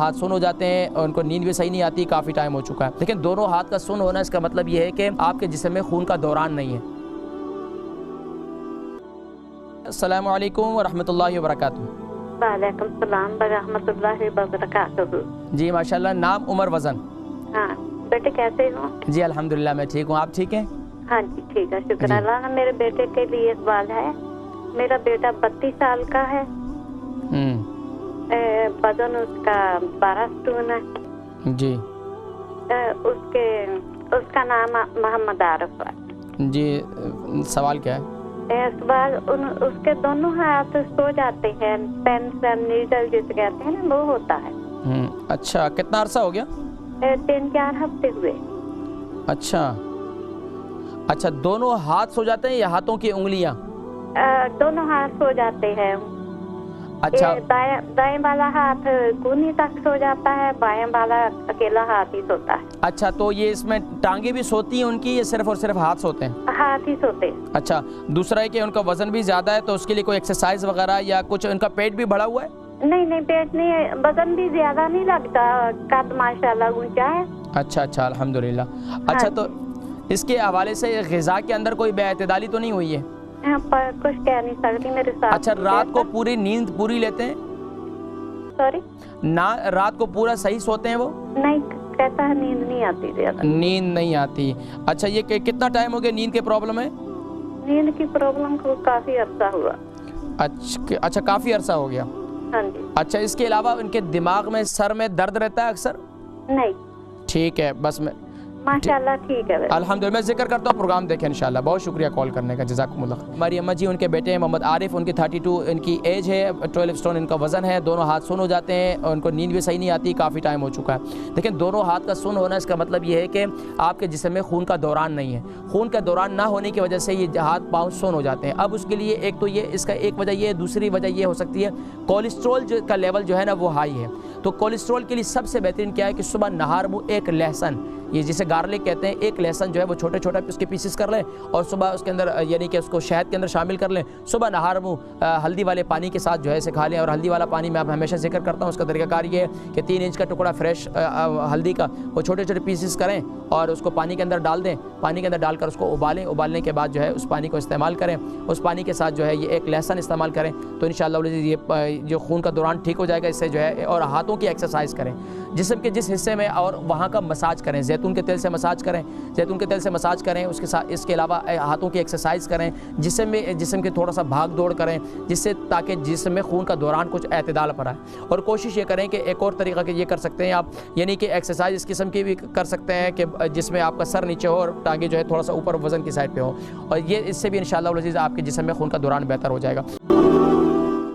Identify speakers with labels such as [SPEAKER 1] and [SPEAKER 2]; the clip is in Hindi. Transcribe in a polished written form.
[SPEAKER 1] हाथ सुन्न हो जाते हैं और उनको नींद भी सही नहीं आती, काफ़ी टाइम हो चुका है। लेकिन दोनों हाथ का सुन्न होना इसका मतलब ये है कि आपके जिस्म में खून का दौरान नहीं है। अस्सलामु अलैकुम व रहमतुल्लाहि व बरकातुहू।
[SPEAKER 2] वालेकुम सलाम व रहमतुल्लाहि व बरकातुहू।
[SPEAKER 1] जी माशाल्लाह। नाम, उम्र, वज़न?
[SPEAKER 2] हाँ बेटे कैसे हो?
[SPEAKER 1] जी अल्हम्दुलिल्लाह मैं ठीक हूँ, आप ठीक हैं?
[SPEAKER 2] हाँ जी ठीक है, शुक्र अल्लाह का। मेरे बेटे के लिए सवाल है। मेरा बेटा 32 साल का है, वजन उसका 12 स्टोन है
[SPEAKER 1] जी।
[SPEAKER 2] उसका नाम मोहम्मद आरिफ है।
[SPEAKER 1] जी सवाल क्या है?
[SPEAKER 2] सवाल उसके दोनों हाथ सो जाते हैं, पेन नीडल जिसे कहते हैं ना, वो होता है।
[SPEAKER 1] अच्छा, कितना अरसा हो गया?
[SPEAKER 2] 3-4 हफ्ते हुए।
[SPEAKER 1] अच्छा, दोनों हाथ सो जाते हैं या हाथों की उंगलियां?
[SPEAKER 2] दोनों हाथ सो जाते हैं।
[SPEAKER 1] अच्छा,
[SPEAKER 2] दाएं वाला हाथ कूनी तक सो जाता है, बाएं वाला अकेला हाथ ही सोता है।
[SPEAKER 1] अच्छा, तो ये इसमें टांगे भी सोती हैं उनकी या सिर्फ और सिर्फ हाथ सोते हैं?
[SPEAKER 2] हाथ ही सोते हैं।
[SPEAKER 1] अच्छा, दूसरा है कि उनका वजन भी ज़्यादा है, तो उसके लिए कोई एक्सरसाइज वगैरह या कुछ? उनका पेट भी बढ़ा हुआ है?
[SPEAKER 2] नहीं पेट नहीं है, वजन भी ज्यादा नहीं लगता, कद माशाल्लाह ऊंचा है।
[SPEAKER 1] अच्छा अल्हम्दुलिल्लाह। अच्छा, तो इसके हवाले से ग़िज़ा के अंदर कोई बेअतदाली तो नहीं हुई है?
[SPEAKER 2] पर कुछ कह नहीं सकती मेरे साथ।
[SPEAKER 1] अच्छा, रात को पूरी नींद पूरी लेते हैं?
[SPEAKER 2] सॉरी
[SPEAKER 1] ना, रात को पूरा सही सोते हैं वो?
[SPEAKER 2] नहीं, कहता है नींद नहीं आती ज्यादा।
[SPEAKER 1] नींद नहीं आती। अच्छा, ये कितना टाइम हो गया नींद के प्रॉब्लम है?
[SPEAKER 2] नींद की प्रॉब्लम को काफी अरसा हुआ।
[SPEAKER 1] अच्छा काफ़ी अरसा हो गया।
[SPEAKER 2] हाँ जी।
[SPEAKER 1] अच्छा, इसके अलावा उनके दिमाग में, सर में दर्द रहता है अक्सर?
[SPEAKER 2] नहीं।
[SPEAKER 1] ठीक है, बस मैं
[SPEAKER 2] माशाल्लाह ठीक है।
[SPEAKER 1] अल्हम्दुलिल्लाह। मैं जिक्र करता हूँ, प्रोग्राम देखें इंशाल्लाह। बहुत शुक्रिया कॉल करने का, जज़ाकुमुल्लाह। हमारी अम्मा जी, उनके बेटे हैं मोहम्मद आरिफ, उनकी 32 इनकी एज है, 12 स्टोन इनका वज़न है, दोनों हाथ सुन्न हो जाते हैं और उनको नींद भी सही नहीं आती, काफ़ी टाइम हो चुका है। लेकिन दोनों हाथ का सुन्न होना इसका मतलब ये है कि आपके जिस्म में खून का दौरान नहीं है। खून का दौरान ना होने की वजह से ये हाथ पाँव सुन्न हो जाते हैं। अब उसके लिए एक तो ये, इसका एक वजह ये है, दूसरी वजह ये हो सकती है कोलेस्ट्रॉल का लेवल जो है ना वो हाई है। तो कोलेस्ट्रॉल के लिए सबसे बेहतरीन क्या है कि सुबह नहार मुँह एक लहसुन, ये जिसे गार्लिक कहते हैं, एक लहसुन जो है वो छोटे छोटे उसके पीसेस कर लें और सुबह उसके अंदर यानी कि उसको शहद के अंदर शामिल कर लें। सुबह नहार मुँह हल्दी वाले पानी के साथ जो है इसे खा लें। और हल्दी वाला पानी मैं हमेशा जिक्र करता हूँ, उसका तरीकाकार ये है कि 3 इंच का टुकड़ा फ्रेश हल्दी का वो छोटे छोटे पीसेस करें और उसको पानी के अंदर डाल दें। पानी के अंदर डालकर उसको उबालें। उबालने के बाद जो है उस पानी को इस्तेमाल करें। उस पानी के साथ जो है ये एक लहसुन इस्तेमाल करें तो इंशाअल्लाह ये जो खून का दौरान ठीक हो जाएगा इससे जो है। और हाथों की एक्सरसाइज करें, जिस्म के जिस हिस्से में, और वहाँ का मसाज करें, जैतून के तेल से मसाज करें, जैतून के तेल से मसाज करें। उसके साथ इसके अलावा हाथों की एक्सरसाइज करें, जिस्म के थोड़ा सा भाग दौड़ करें, जिससे ताकि जिस्म में खून का दौरान कुछ एतदाल पर आए। और कोशिश ये करें कि एक और तरीका कि ये कर सकते हैं आप, यानी कि एक्सरसाइज इस किस्म की भी कर सकते हैं कि जिसमें आपका सर नीचे हो और टांगे जो है थोड़ा सा ऊपर वजन की साइड पे हो, और ये इससे भी इंशाअल्लाह आपके जिस्म में खून का दौरान बेहतर हो जाएगा।